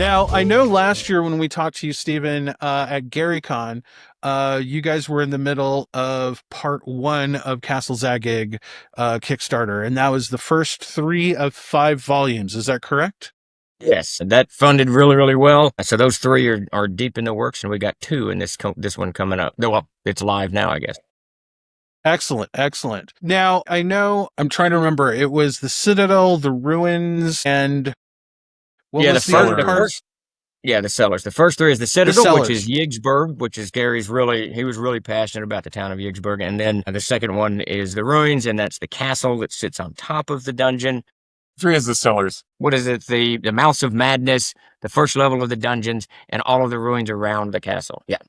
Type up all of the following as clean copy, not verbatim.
Now, I know last year when we talked to you, Stephen, at GaryCon, you guys were in the middle of part one of Castle Zagyg Kickstarter, and that was the first 3 of 5 volumes. Is that correct? Yes, and that funded really, really well. So those 3 are deep in the works, and we got 2 in this one coming up. Well, it's live now, I guess. Excellent, excellent. Now, I know, I'm trying to remember, it was the Citadel, the Ruins, and what Yeah, was the other part? the Cellars. The first 3 is the The Citadel, which is Cellars. Yigsburg, which is he was really passionate about the town of Yigsburg. And then the second one is the Ruins, and that's the castle that sits on top of the dungeon. 3 is the Cellars. What is it? The Mouths of Madness, the first level of the dungeons, and all of the ruins around the castle. Yeah.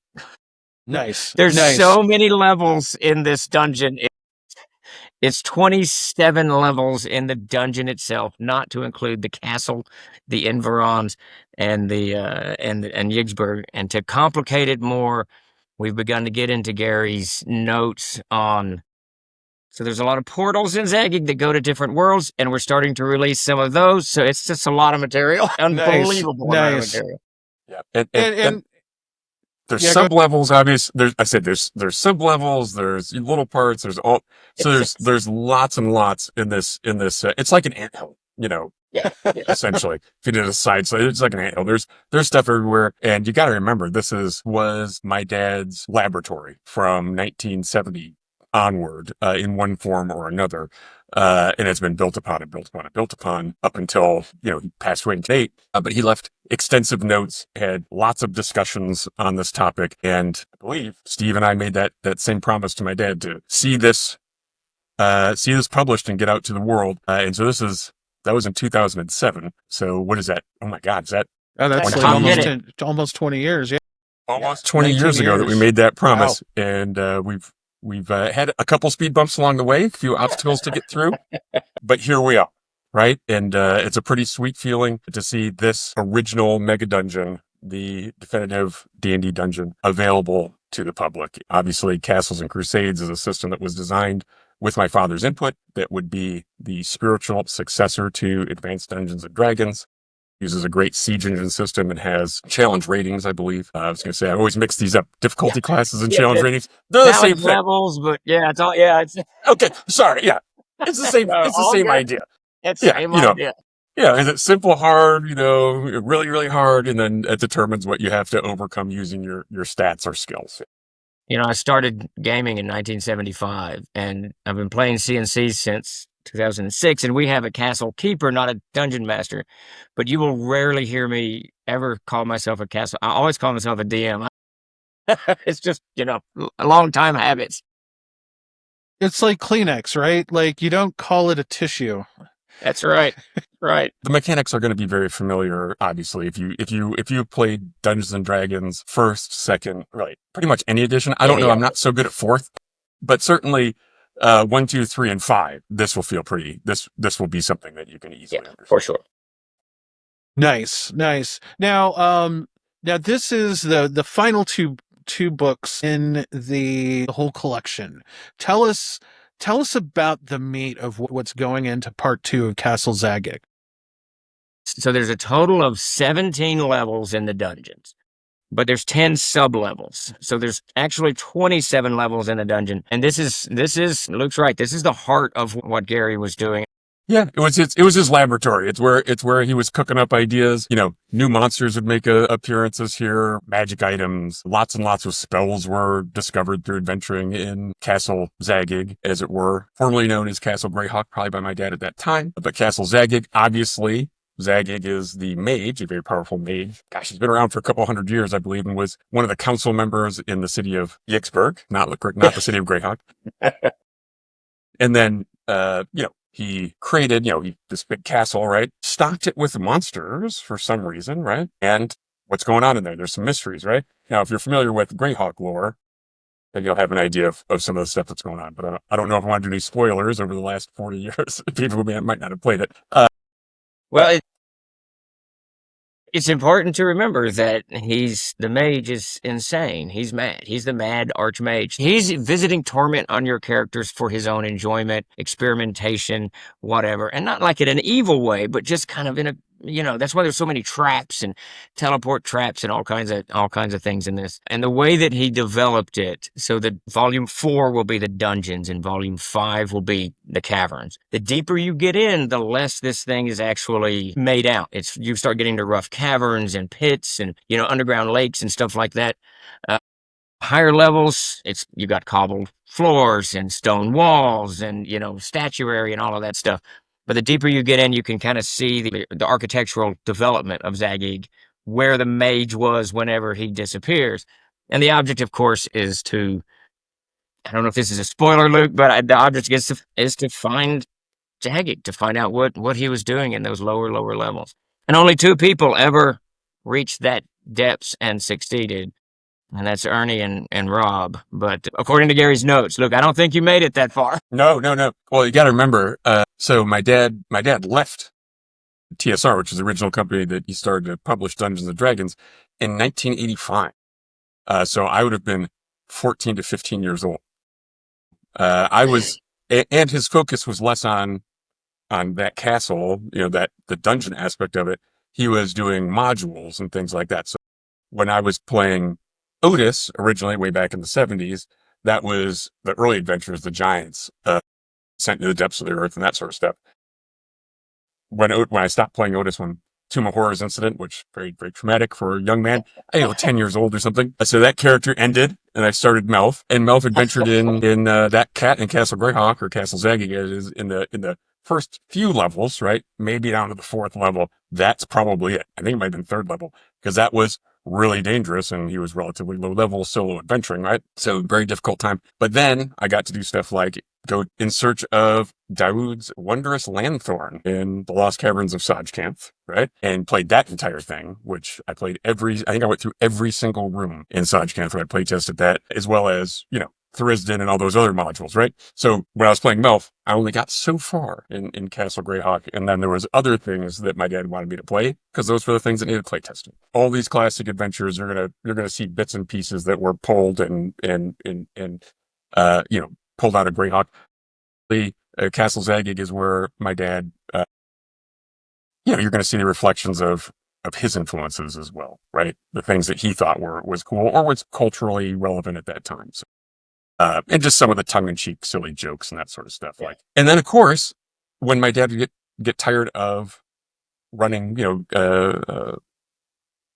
Nice. There's nice. so many levels in this dungeon. It's 27 levels in the dungeon itself, not to include the castle, the environs, and the and Yigsburg. And to complicate it more, we've begun to get into Gary's notes on. So there's a lot of portals in Zagyg that go to different worlds, and we're starting to release some of those. So it's just a lot of material, unbelievable amount of material. Yeah, And there's yeah, sub levels. Obviously, there's sub levels. There's little parts. There's all. So there's lots and lots in this. It's like an anthill, Yeah. essentially. If you did a side, so it's like an anthill. There's stuff everywhere, and you got to remember this was my dad's laboratory from 1970 onward, in one form or another. And it's been built upon up until, he passed away in date. But he left extensive notes, had lots of discussions on this topic. And I believe Steve and I made that same promise to my dad to see this published and get out to the world. And so that was in 2007. So what is that? Oh my God. Is that that's like almost 20 years. Yeah. Almost 20 years ago that we made that promise. Wow. And, We've had a couple speed bumps along the way, a few obstacles to get through, but here we are, right? And it's a pretty sweet feeling to see this original mega dungeon, the definitive D&D dungeon, available to the public. Obviously, Castles and Crusades is a system that was designed with my father's input that would be the spiritual successor to Advanced Dungeons and Dragons. Uses a great siege engine system and has challenge ratings, I believe. I was going to say, I always mix these up. Difficulty classes and challenge ratings. They're the same thing. Levels, but it's all, it's... Okay, sorry, yeah. It's the same, it's the same idea. It's the same idea. Yeah, is it simple, hard, really, really hard, and then it determines what you have to overcome using your stats or skills. I started gaming in 1975, and I've been playing C&C since 2006, and we have a castle keeper, not a dungeon master, but you will rarely hear me ever call myself a castle. I always call myself a DM. It's just, a long time habits. It's like Kleenex, right? Like you don't call it a tissue. That's right. Right. The mechanics are going to be very familiar, obviously. If you played Dungeons and Dragons first, second, right, pretty much any edition. I don't know. I'm not so good at fourth, but certainly 1, 2, 3, and 5. This will feel pretty. This will be something that you can easily understand. For sure. Nice. Now this is the final two books in the whole collection. Tell us about the meat of what's going into part 2 of Castle Zagyg. So there's a total of 17 levels in the dungeons, but there's 10 sub-levels. So there's actually 27 levels in the dungeon. And this is Luke's right. This is the heart of what Gary was doing. Yeah, it was his laboratory. It's where he was cooking up ideas. New monsters would make appearances here, magic items, lots and lots of spells were discovered through adventuring in Castle Zagyg, as it were, formerly known as Castle Greyhawk, probably by my dad at that time. But Castle Zagyg, obviously, Zagyg is the mage, a very powerful mage. Gosh, he's been around for a couple hundred years, I believe, and was one of the council members in the city of Yigsburg, not the city of Greyhawk. And then, he created, this big castle, right? Stocked it with monsters for some reason, right? And what's going on in there? There's some mysteries, right? Now, if you're familiar with Greyhawk lore, then you'll have an idea of some of the stuff that's going on. But I don't know if I want to do any spoilers over the last 40 years. People who might not have played it. Well, it's important to remember that the mage is insane. He's mad. He's the mad archmage. He's visiting torment on your characters for his own enjoyment, experimentation, whatever. And not like in an evil way, but just kind of in that's why there's so many traps and teleport traps and all kinds of things in this. And the way that he developed it, so that volume 4 will be the dungeons and volume 5 will be the caverns. The deeper you get in, the less this thing is actually made out. You start getting to rough caverns and pits and underground lakes and stuff like that. Higher levels, you got cobbled floors and stone walls and statuary and all of that stuff. But the deeper you get in, you can kind of see the architectural development of Zagyg, where the mage was whenever he disappears. And the object, of course, is I don't know if this is a spoiler, Luke, but the object is to find Zagyg, to find out what he was doing in those lower levels. And only 2 people ever reached that depths and succeeded. And that's Ernie and Rob. But according to Gary's notes, look, I don't think you made it that far. No. Well, you got to remember. So my dad left TSR, which is the original company that he started to publish Dungeons and Dragons, in 1985. So I would have been 14 to 15 years old. I was, and his focus was less on that castle, that the dungeon aspect of it. He was doing modules and things like that. So when I was playing Otis originally, way back in the 70s, that was the early adventures, the giants, sent to the depths of the earth and that sort of stuff. When I stopped playing Otis, when Tomb of Horrors incident, which very, very traumatic for a young man, 10 years old or something. So that character ended, and I started Melf, and Melf adventured in that cat in Castle Greyhawk, or Castle Zagyg, is in the first few levels, right? Maybe down to the 4th level. That's probably it. I think it might have been 3rd level, because that was really dangerous, and he was relatively low level solo adventuring, right? So very difficult time. But then I got to do stuff like go in search of Daoud's wondrous lanthorn in the Lost Caverns of Zagyg, right? And played that entire thing, which I played I think I went through every single room in Zagyg where I play tested that, as well as, Thurisden and all those other modules, right? So when I was playing Melf, I only got so far in Castle Greyhawk, and then there was other things that my dad wanted me to play, because those were the things that needed play testing. All these classic adventures, you're gonna see bits and pieces that were pulled and pulled out of Greyhawk. The Castle Zagyg is where my dad, you're gonna see the reflections of his influences as well, right? The things that he thought was cool or was culturally relevant at that time. So, and just some of the tongue-in-cheek silly jokes and that sort of stuff. Yeah. And then of course, when my dad would get tired of running, game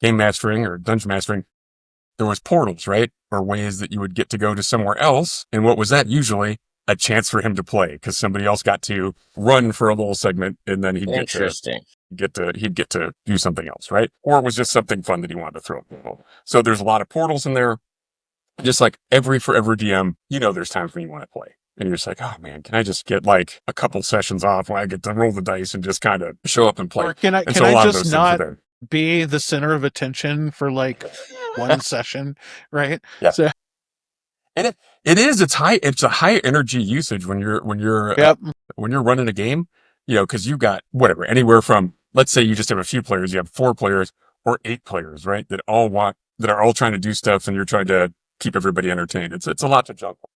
mastering or dungeon mastering, there was portals, right? Or ways that you would get to go to somewhere else. And what was that? Usually a chance for him to play, because somebody else got to run for a little segment, and then he'd get to do something else, right? Or it was just something fun that he wanted to throw at people. So there's a lot of portals in there. Just like forever DM, there's times when you want to play. And you're just like, oh man, can I just get like a couple sessions off when I get to roll the dice and just kind of show up and play? Or can I just not be the center of attention for like one session, right? Yeah. So, and it's a high energy usage when you're running a game, because you got whatever, anywhere from, let's say you just have a few players, you have 4 players or 8 players, right? That are all trying to do stuff, and you're trying to keep everybody entertained. It's a lot to juggle.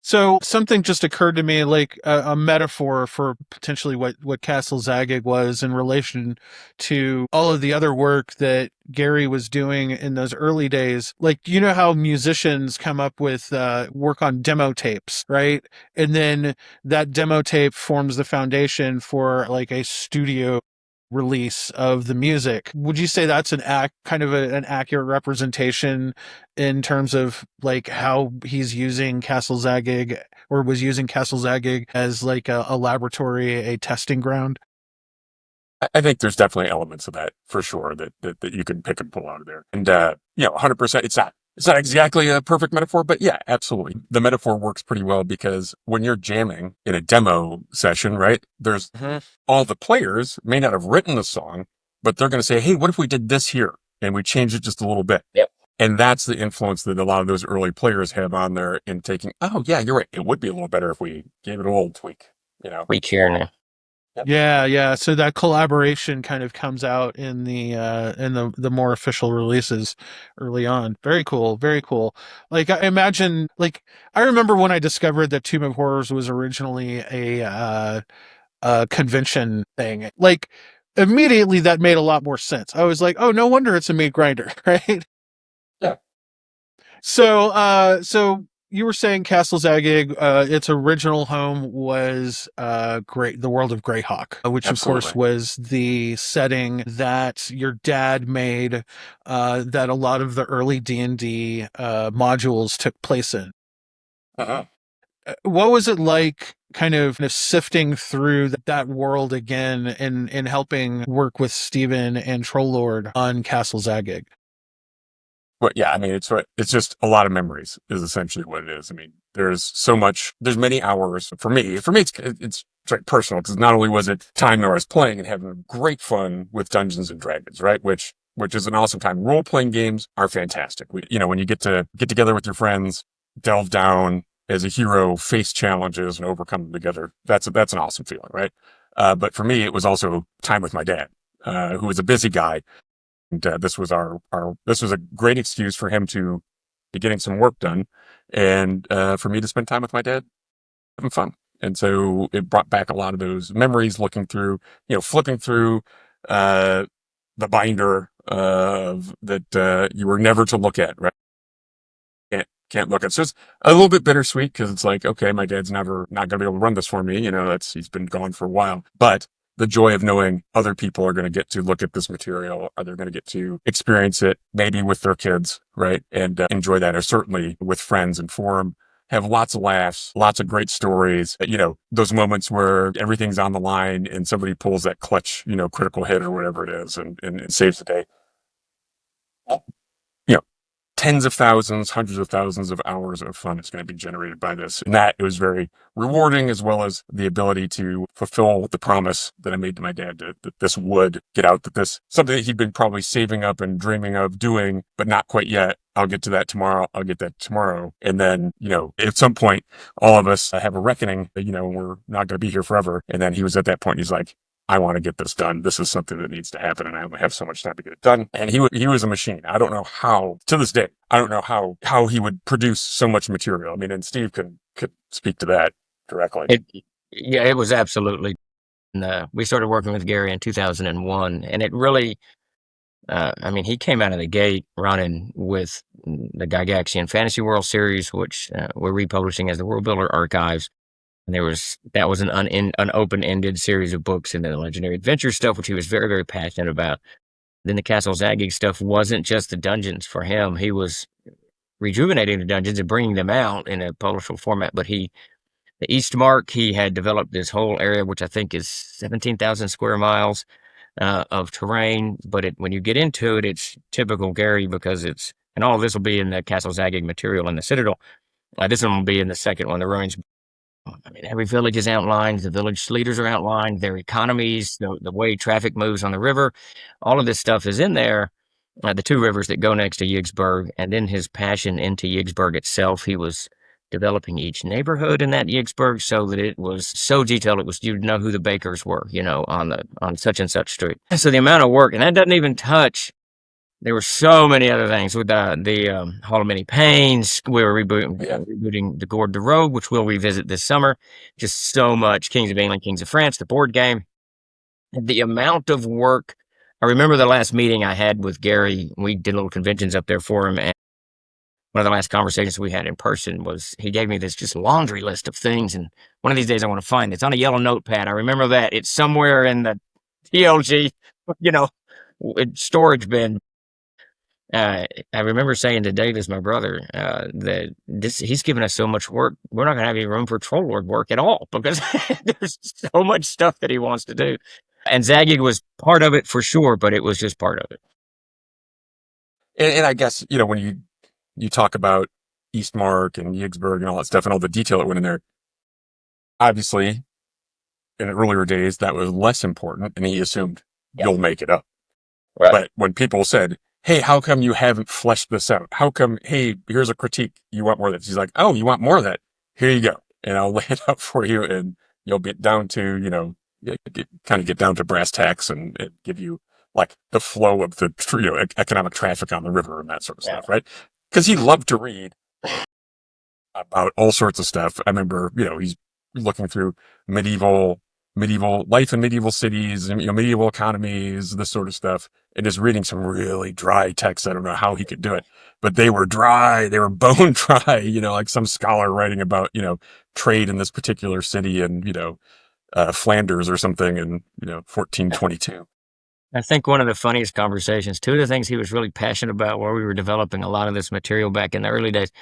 So something just occurred to me, like a metaphor for potentially what Castle Zagyg was in relation to all of the other work that Gary was doing in those early days. Like, how musicians come up with work on demo tapes, right? And then that demo tape forms the foundation for like a studio release of the music. Would you say that's an accurate representation in terms of like how he's using Castle Zagyg, or was using Castle Zagyg as like a laboratory, a testing ground? I think there's definitely elements of that for sure that you can pick and pull out of there. And 100%, it's not exactly a perfect metaphor, but yeah, absolutely. The metaphor works pretty well, because when you're jamming in a demo session, right, there's all the players may not have written the song, but they're going to say, hey, what if we did this here and we changed it just a little bit? Yep. And that's the influence that a lot of those early players have on there in taking, oh yeah, you're right. It would be a little better if we gave it a little tweak, Tweak here now. Yeah. So that collaboration kind of comes out in the more official releases early on. Very cool. Very cool. Like I remember when I discovered that Tomb of Horrors was originally a convention thing. Like immediately that made a lot more sense. I was like, oh, no wonder it's a meat grinder, right? Yeah. So you were saying Castle Zagyg, its original home was great, the world of Greyhawk, which of course Absolutely. was the setting that your dad made, that a lot of the early D&D modules took place in. Uh-huh. What was it like kind of sifting through that world again and helping work with Steven and Trollord on Castle Zagyg? But yeah, I mean, it's just a lot of memories is essentially what it is. I mean, there's so much, there's many hours for me. It's very personal because not only was it time where I was playing and having great fun with Dungeons and Dragons, right? Which is an awesome time. Role playing games are fantastic. When you get together with your friends, delve down as a hero, face challenges and overcome them together. That's an awesome feeling, right? But for me, it was also time with my dad, who was a busy guy. And this was this was a great excuse for him to be getting some work done, and for me to spend time with my dad having fun. And so it brought back a lot of those memories. Looking through, flipping through the binder of that you were never to look at, right? Can't look at. So it's a little bit bittersweet because it's like, okay, my dad's not going to be able to run this for me. He's been gone for a while, but the joy of knowing other people are going to get to look at this material, are they going to get to experience it, maybe with their kids, right? And enjoy that, or certainly with friends and forum. Have lots of laughs, lots of great stories. Those moments where everything's on the line and somebody pulls that clutch, critical hit or whatever it is and it saves the day. You know, tens of thousands, hundreds of thousands of hours of fun is going to be generated by this. And that it was very rewarding, as well as the ability to fulfill the promise that I made to my dad that this would get out, that this something that he'd been probably saving up and dreaming of doing, but not quite yet. I'll get to that tomorrow. I'll get that tomorrow. And then, at some point, all of us have a reckoning that, we're not going to be here forever. And then he was at that point, he's like, I want to get this done. This is something that needs to happen, and I only have so much time to get it done. And he was a machine. I don't know how, to this day, I don't know how he would produce so much material. I mean, and Steve could speak to that directly. It was absolutely. We started working with Gary in 2001, and it really, he came out of the gate running with the Gygaxian Fantasy World series, which we're republishing as the World Builder Archives. And that was an open-ended series of books in the Legendary Adventure stuff, which he was very, very passionate about. Then the Castle Zagyg stuff wasn't just the dungeons for him. He was rejuvenating the dungeons and bringing them out in a publishable format. But the Eastmark, he had developed this whole area, which I think is 17,000 square miles of terrain. But when you get into it, it's typical Gary because and all of this will be in the Castle Zagyg material in the Citadel. This one will be in the second one, the Ruins. Every village is outlined. The village leaders are outlined. Their economies, the way traffic moves on the river, all of this stuff is in there. The two rivers that go next to Yigsburg, and then his passion into Yigsburg itself. He was developing each neighborhood in that Yigsburg so that it was so detailed. It was you'd know who the bakers were, on such and such street. So the amount of work, and that doesn't even touch. There were so many other things with the Hall of Many Pains. We were rebooting the Gourd de Rogue, which we'll revisit this summer. Just so much. Kings of England, Kings of France, the board game. The amount of work. I remember the last meeting I had with Gary. We did little conventions up there for him. And one of the last conversations we had in person was he gave me this just laundry list of things. And one of these days I want to find it. It's on a yellow notepad. I remember that. It's somewhere in the TLG, storage bin. I remember saying to Davis, my brother, that he's given us so much work. We're not going to have any room for Troll Lord work at all because there's so much stuff that he wants to do. And Zagyg was part of it for sure, but it was just part of it. And I guess, when you talk about Eastmark and Yigsburg and all that stuff and all the detail that went in there, obviously, in earlier days, that was less important, and he assumed you'll make it up. Right. But when people said, hey, how come you haven't fleshed this out? How come, hey, here's a critique. You want more of that? He's like, oh, you want more of that? Here you go. And I'll lay it out for you, and you'll get down to, kind of get down to brass tacks and give you like the flow of the economic traffic on the river and that sort of stuff, right? Because he loved to read about all sorts of stuff. I remember, he's looking through medieval medieval life in medieval cities and, medieval economies, this sort of stuff, and just reading some really dry texts. I don't know how he could do it, but they were dry. They were bone dry, like some scholar writing about, trade in this particular city in, Flanders or something in, 1422. I think one of the funniest conversations, two of the things he was really passionate about while we were developing a lot of this material back in the early days,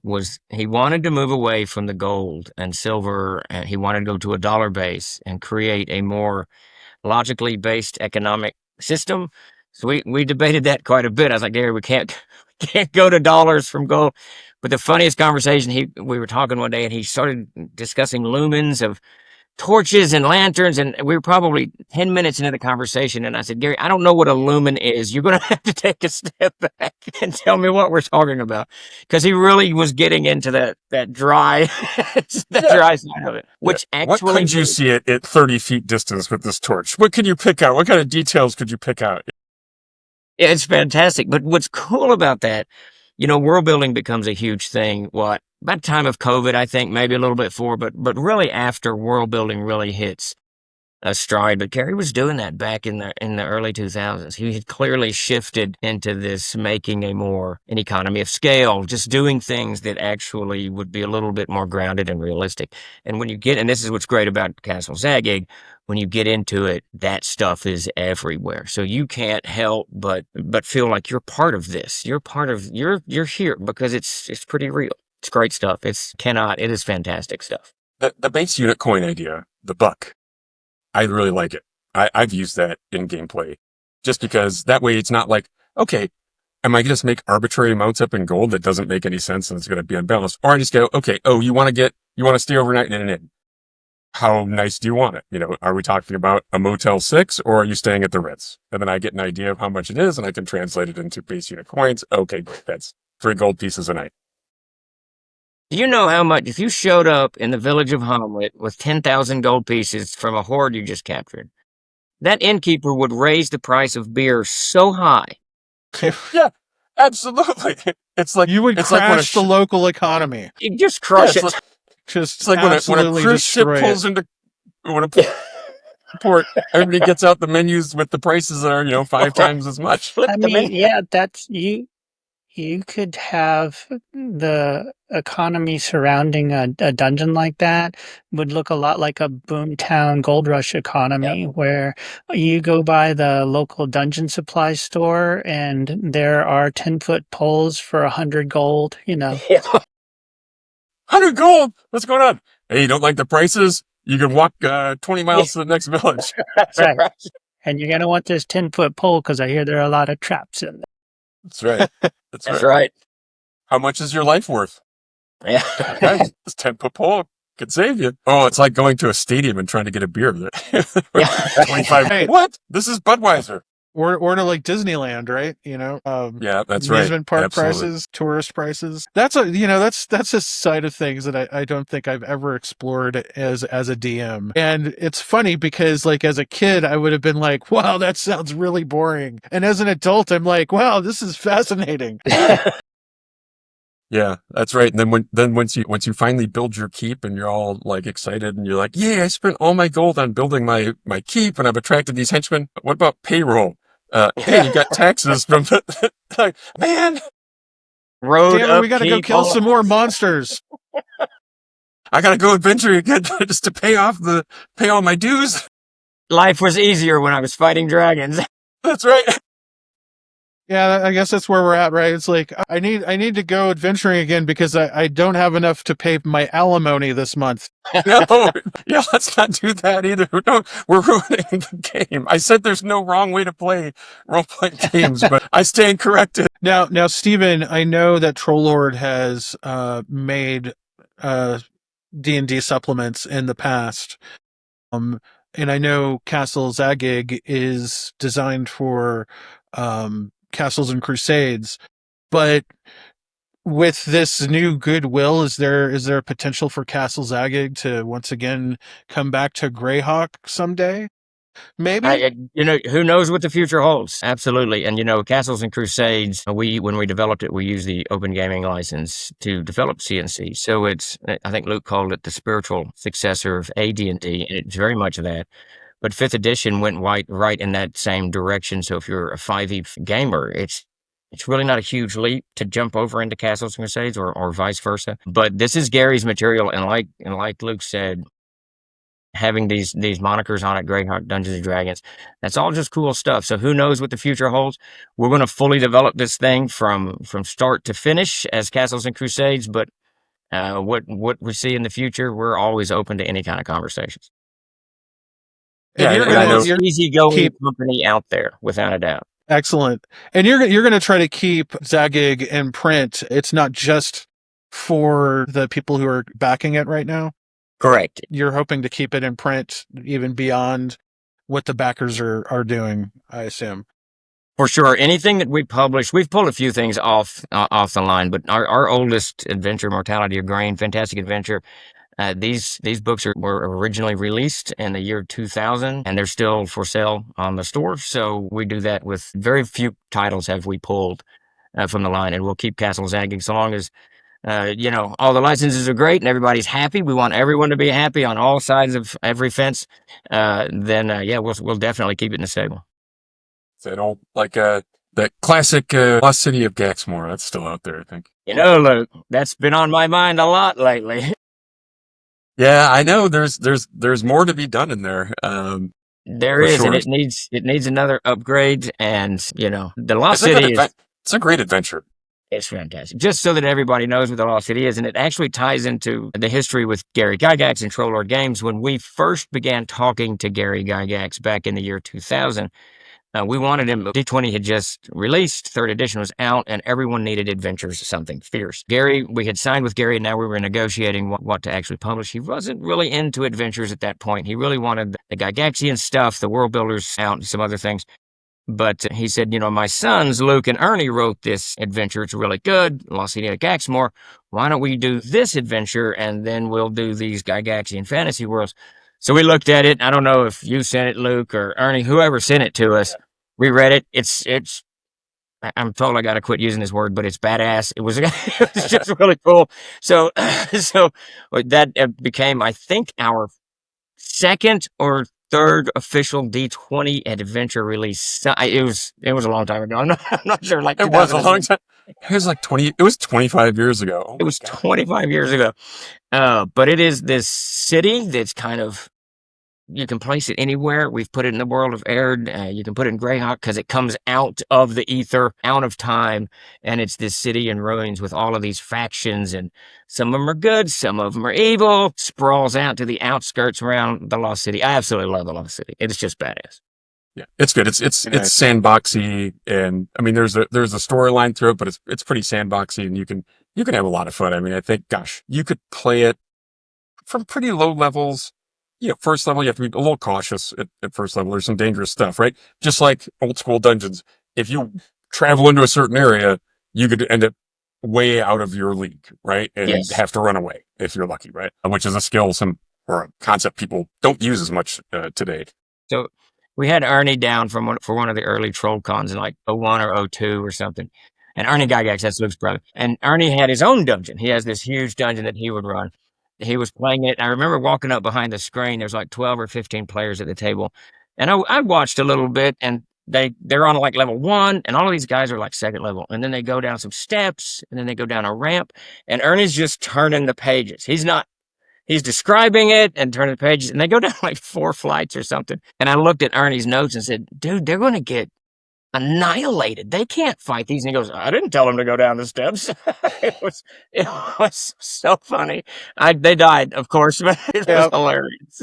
was he wanted to move away from the gold and silver, and he wanted to go to a dollar base and create a more logically based economic system. So we debated that quite a bit. I was like, Gary, we can't go to dollars from gold. But the funniest conversation, we were talking one day, and he started discussing lumens of torches and lanterns, and we were probably 10 minutes into the conversation, and I said, Gary, I don't know what a lumen is. You're going to have to take a step back and tell me what we're talking about, because he really was getting into that dry dry side of it, which actually... What could you see at 30 feet distance with this torch? What could you pick out? What kind of details could you pick out? Yeah, it's fantastic. But what's cool about that, world building becomes a huge thing, about the time of COVID, I think, maybe a little bit before, but really after world building really hits a stride. But Gary was doing that back in the early 2000s. He had clearly shifted into this, making an economy of scale, just doing things that actually would be a little bit more grounded and realistic. And and this is what's great about Castle Zagyg, when you get into it, that stuff is everywhere. So you can't help but feel like you're part of this. You're here because it's pretty real. It's great stuff. It is fantastic stuff. The base unit coin idea, the buck, I really like it. I've used that in gameplay just because that way it's not like, okay, am I going to just make arbitrary amounts up in gold that doesn't make any sense and it's going to be unbalanced? Or I just go, okay, you want to stay overnight in an inn. How nice do you want it? Are we talking about a Motel 6 or are you staying at the Ritz? And then I get an idea of how much it is and I can translate it into base unit coins. Okay, great. That's 3 gold pieces a night. Do you know how much, if you showed up in the village of Hamlet with 10,000 gold pieces from a hoard you just captured, that innkeeper would raise the price of beer so high? Yeah, absolutely. It's like you would crash the local economy. You just crush it. It's like when a cruise ship pulls into port, everybody gets out the menus with the prices that are 5 times as much. I mean, yeah, that's you. You could have the economy surrounding a dungeon like that would look a lot like a boomtown gold rush economy, where you go by the local dungeon supply store and there are 10-foot poles for 100 gold, 100 gold? What's going on? Hey, you don't like the prices? You can walk 20 miles to the next village. Right. And you're going to want this 10-foot pole because I hear there are a lot of traps in there. That's right. That's right. How much is your life worth? Yeah. Guys, this 10-foot pole could save you. Oh, it's like going to a stadium and trying to get a beer. 25. Hey, what? This is Budweiser. Or to like Disneyland, right? Yeah, that's right. Amusement park Absolutely. prices, tourist prices. That's a side of things that I don't think I've ever explored as a DM. And it's funny because like as a kid, I would have been like, wow, that sounds really boring. And as an adult, I'm like, wow, this is fascinating. Yeah, that's right. And then once you finally build your keep and you're all like excited and you're like, yeah, I spent all my gold on building my keep and I've attracted these henchmen. What about payroll? Hey, you got taxes from like, man. Damn, we got to go kill some more monsters. I got to go adventure again just to pay all my dues. Life was easier when I was fighting dragons. That's right. Yeah, I guess that's where we're at, right? It's like, I need to go adventuring again because I don't have enough to pay my alimony this month. No, yeah, let's not do that either. No, we're ruining the game. I said there's no wrong way to play role-playing games, but I stand corrected. Now, Stephen, I know that Trollord has made D&D supplements in the past. And I know Castle Zagyg is designed for Castles and Crusades, but with this new goodwill, is there potential for Castle Zagyg to once again come back to Greyhawk someday? Maybe. Who knows what the future holds? Absolutely. And Castles and Crusades, when we developed it, we used the Open Gaming license to develop CNC. So I think Luke called it the spiritual successor of AD&D, and it's very much of that. But 5th edition went right in that same direction. So if you're a 5e gamer, it's really not a huge leap to jump over into Castles and Crusades or vice versa. But this is Gary's material, and like Luke said, having these monikers on it, Greyhawk, Dungeons and Dragons, that's all just cool stuff. So who knows what the future holds? We're going to fully develop this thing from start to finish as Castles and Crusades, but what we see in the future, we're always open to any kind of conversations. And Yeah, you're and I know. gonna Easygoing keep company out there, without a doubt. excellent. And you're gonna try to keep Zagyg in print. It's not just for the people who are backing it right now. Correct. You're hoping to keep it in print even beyond what the backers are doing, I assume. For sure. Anything that we publish, we've pulled a few things off the line, but our oldest adventure, Mortality of Grain, Fantastic Adventure, these books were originally released in the year 2000, and they're still for sale on the store. So we do that with very few titles have we pulled from the line, and we'll keep Castle Zagging so long as all the licenses are great and everybody's happy. We want everyone to be happy on all sides of every fence. Then we'll definitely keep it in the stable. So that classic Lost City of Gaxmoor. That's still out there, I think. Luke, that's been on my mind a lot lately. Yeah, I know. There's more to be done in there. There For is, sure. and it needs another upgrade. And the Lost It's a good City is it's a great adventure. it's fantastic. Just so that everybody knows what the Lost City is, and it actually ties into the history with Gary Gygax and Troll Lord Games. When we first began talking to Gary Gygax back in the year 2000, we wanted him. D20 had just released, 3rd edition was out, and everyone needed adventures, something fierce. We had signed with Gary, and now we were negotiating what to actually publish. He wasn't really into adventures at that point. He really wanted the Gygaxian stuff, the world builders out, and some other things. But he said, my sons, Luke and Ernie, wrote this adventure. It's really good. Lost City of Gaxmoor. Why don't we do this adventure, and then we'll do these Gygaxian fantasy worlds? So we looked at it. I don't know if you sent it, Luke, or Ernie, whoever sent it to us. We read it. I'm told I got to quit using this word, but it's badass. It was just really cool. So that became, I think, our 2nd or 3rd official D20 adventure release. It was a long time ago. I'm not sure. Like It was a long time. It was like 20. It was 25 years ago. Oh it was 25 years ago. But it is this city that's kind of, you can place it anywhere. We've put it in the world of Aird. You can put it in Greyhawk because it comes out of the ether, out of time, and it's this city in ruins with all of these factions, and some of them are good, some of them are evil. Sprawls out to the outskirts around the Lost City. I absolutely love the Lost City. It's just badass. Yeah, it's good. It's sandboxy, and I mean, there's a storyline through it, but it's pretty sandboxy, and you can have a lot of fun. I mean, I think, gosh, you could play it from pretty low levels. First level, you have to be a little cautious at first level. There's some dangerous stuff, right? Just like old school dungeons. If you travel into a certain area, you could end up way out of your league, right? And Yes. have to run away if you're lucky, right? Which is a skill or a concept people don't use as much today. So we had Ernie down for one of the early troll cons in like 01 or 02 or something. And Ernie Gygax, that's Luke's brother. And Ernie had his own dungeon. He has this huge dungeon that he would run. He was playing it. I remember walking up behind the screen. There's like 12 or 15 players at the table. And I watched a little bit, and they're on like level 1, and all of these guys are like 2nd level. And then they go down some steps, and then they go down a ramp. And Ernie's just turning the pages. He's describing it and turning the pages, and they go down like 4 flights or something. And I looked at Ernie's notes and said, dude, they're going to get annihilated. They can't fight these. And he goes, I didn't tell them to go down the steps. it was so funny. They died, of course, but it was hilarious.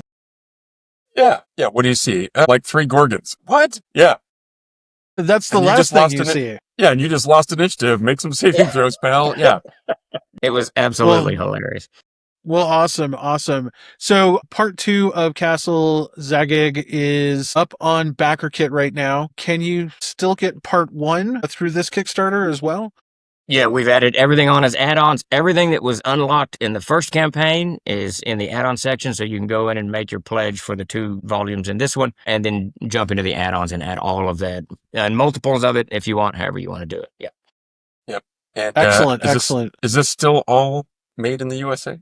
Yeah. What do you see? Like 3 Gorgons. What? Yeah. That's the And you last just thing lost you an- see. Yeah, and you just lost initiative. Make some saving throws, pal. Yeah. It was absolutely hilarious. Well, awesome. So part 2 of Castle Zagyg is up on BackerKit right now. Can you still get part 1 through this Kickstarter as well? Yeah, we've added everything on as add-ons. Everything that was unlocked in the first campaign is in the add-on section, so you can go in and make your pledge for the 2 volumes in this one, and then jump into the add-ons and add all of that and multiples of it if you want, however you want to do it. Yeah. Yep. And Excellent, is excellent. this still all made in the USA?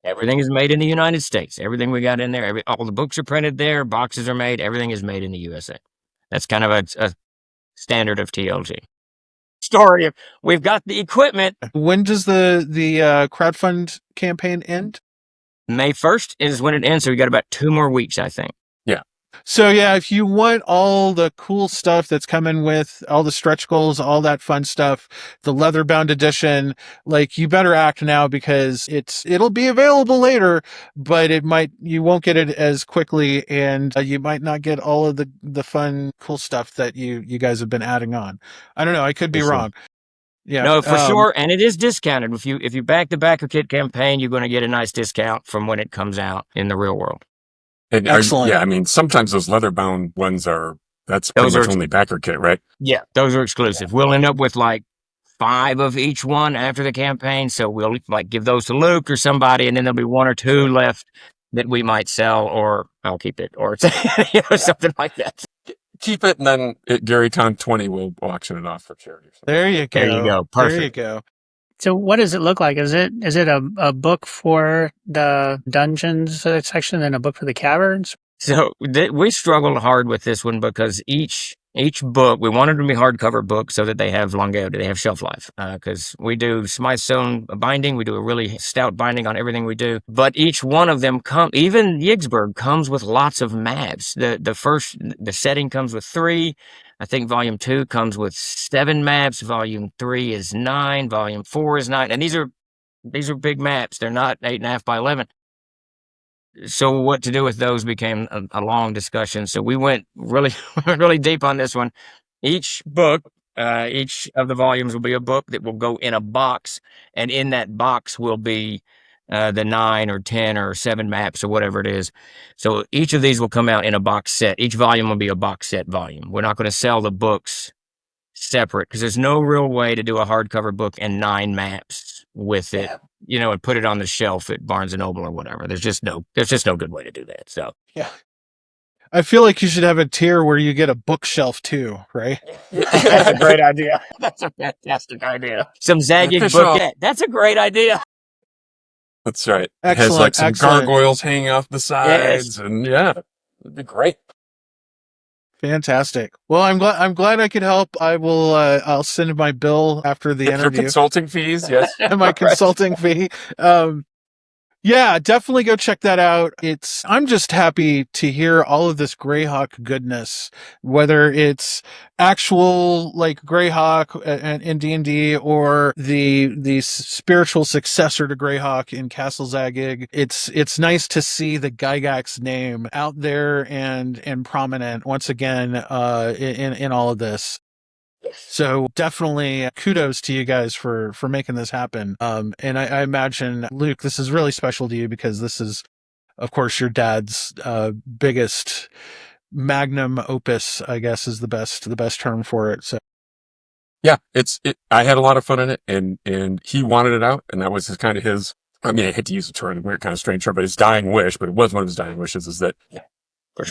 Everything is made in the United States. Everything we got in there, all the books are printed there, boxes are made, everything is made in the USA. That's kind of a standard of TLG. Story of we've got the equipment. When does the crowdfund campaign end? May 1st is when it ends, so we got about 2 more weeks, I think. So yeah, if you want all the cool stuff that's coming with all the stretch goals, all that fun stuff, the leather bound edition, like you better act now because it'll be available later, but you won't get it as quickly, and you might not get all of the fun, cool stuff that you guys have been adding on. I don't know. I could be For sure. wrong. Yeah. No, for sure, and it is discounted. If you back the BackerKit campaign, you're going to get a nice discount from when it comes out in the real world. And Excellent. I mean, sometimes those leather bound ones that's pretty much only BackerKit, right? Yeah, those are exclusive. We'll end up with like 5 of each one after the campaign, so we'll like give those to Luke or somebody, and then there'll be 1 or 2 left that we might sell, or I'll keep it, or something like that. Keep it, and then at GaryCon 20, we'll auction it off for charity. There you go. There you go. Perfect. There you go. So what does it look like? Is it a book for the dungeons section and a book for the caverns? So we struggled hard with this one because each book, we wanted them to be hardcover books so that they have longevity, they have shelf life. Because we do Smythstone binding, we do a really stout binding on everything we do. But each one of them even Yigsburg comes with lots of maps. The setting comes with 3. I think volume 2 comes with 7 maps. Volume 3 is 9. Volume 4 is 9. And these are big maps. They're not 8.5 by 11. So what to do with those became a long discussion. So we went really, really deep on this one. Each book, each of the volumes will be a book that will go in a box, and in that box will be the 9 or 10 or 7 maps or whatever it is. So each of these will come out in a box set. Each volume will be a box set volume. We're not going to sell the books separate because there's no real way to do a hardcover book and 9 maps with it, and put it on the shelf at Barnes and Noble or whatever. There's just no good way to do that. So yeah. I feel like you should have a tier where you get a bookshelf too, right? That's a great idea. That's a fantastic idea. Some Zagyg book. That's a great idea. That's right. Excellent, it has like some excellent. gargoyles hanging off the sides, and it'd be great. Fantastic. Well, I'm glad I could help. I will. I'll send my bill after the interview. Your consulting fees, yes. My consulting fee. Yeah, definitely go check that out. I'm just happy to hear all of this Greyhawk goodness, whether it's actual like Greyhawk in D&D or the spiritual successor to Greyhawk in Castle Zagyg. It's nice to see the Gygax name out there and prominent once again in all of this. So definitely kudos to you guys for making this happen. And I imagine, Luke, this is really special to you because this is, of course, your dad's biggest magnum opus, I guess is the best term for it. So yeah, I had a lot of fun in it, and he wanted it out, and that was his. I mean, I hate to use the term, weird kind of strange term, but his dying wish. But it was one of his dying wishes is that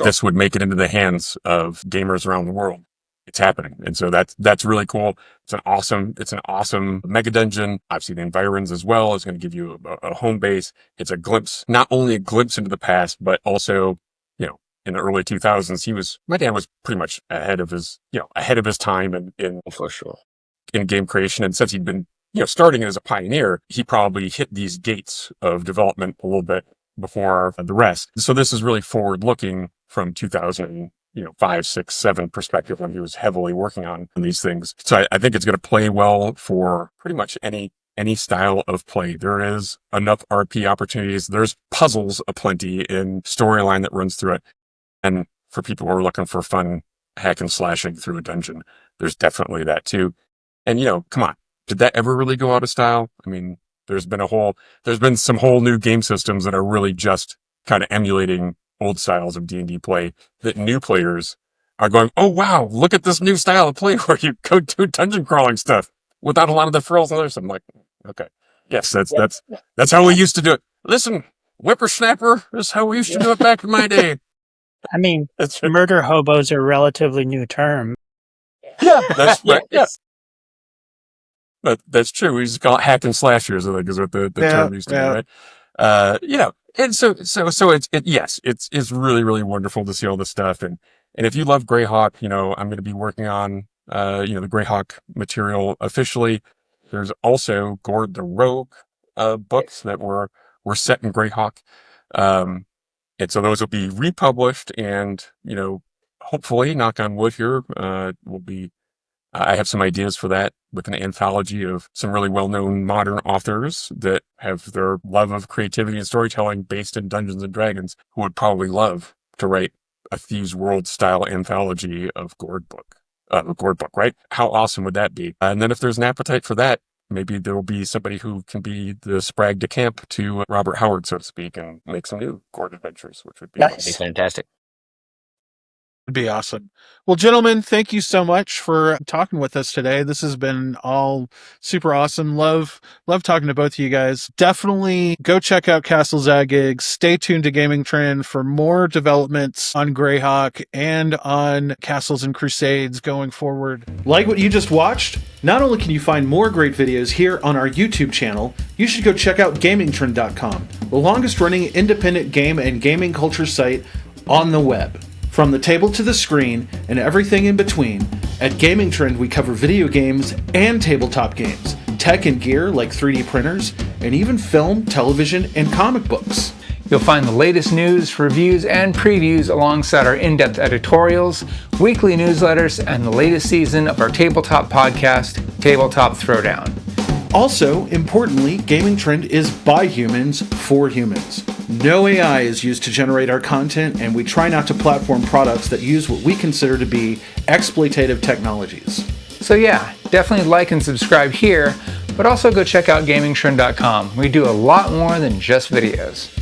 this would make it into the hands of gamers around the world. It's happening. And so that's really cool. It's an awesome mega dungeon. Obviously the environs as well is going to give you a home base. It's not only a glimpse into the past, but also, in the early 2000s, my dad was pretty much ahead of his time in for sure in game creation. And since he'd been, starting as a pioneer, he probably hit these gates of development a little bit before the rest. So this is really forward looking from 2000, 5, 6, 7 perspective when he was heavily working on these things. So I think it's going to play well for pretty much any style of play. There is enough RP opportunities. There's puzzles aplenty in storyline that runs through it. And for people who are looking for fun hack and slashing through a dungeon, there's definitely that too. And, come on, did that ever really go out of style? I mean, there's been some whole new game systems that are really just kind of emulating old styles of D&D play that new players are going, oh wow, look at this new style of play where you go do dungeon crawling stuff. without a lot of the frills and others. I'm like, okay, yes, that's how we used to do it. Listen, whippersnapper is how we used to do it back in my day. I mean, That's murder hobos are a relatively new term. yeah, that's right. Yeah, that's true. We used to call it hack and slashers, I think is what the term used to be, right? And so it's really, really wonderful to see all this stuff. And if you love Greyhawk, I'm going to be working on, the Greyhawk material officially. There's also Gord the Rogue, books that were set in Greyhawk. And so those will be republished and, hopefully, knock on wood here, I have some ideas for that with an anthology of some really well-known modern authors that have their love of creativity and storytelling based in Dungeons and Dragons, who would probably love to write a Thieves World style anthology of Gord book, right? How awesome would that be? And then if there's an appetite for that, maybe there will be somebody who can be the Sprag de Camp to Robert Howard, so to speak, and make some new Gord adventures, which would be That'd be fantastic. It'd be awesome. Well, gentlemen, thank you so much for talking with us today. This has been all super awesome. Love talking to both of you guys. Definitely go check out Castle Zagyg. Stay tuned to Gaming Trend for more developments on Greyhawk and on Castles and Crusades going forward. Like what you just watched? Not only can you find more great videos here on our YouTube channel, you should go check out GamingTrend.com, the longest running independent game and gaming culture site on the web. From the table to the screen and everything in between, at Gaming Trend we cover video games and tabletop games, tech and gear like 3D printers, and even film, television, and comic books. You'll find the latest news, reviews, and previews alongside our in-depth editorials, weekly newsletters, and the latest season of our tabletop podcast, Tabletop Throwdown. Also, importantly, Gaming Trend is by humans for humans. No AI is used to generate our content, and we try not to platform products that use what we consider to be exploitative technologies. So yeah, definitely like and subscribe here, but also go check out GamingTrend.com. We do a lot more than just videos.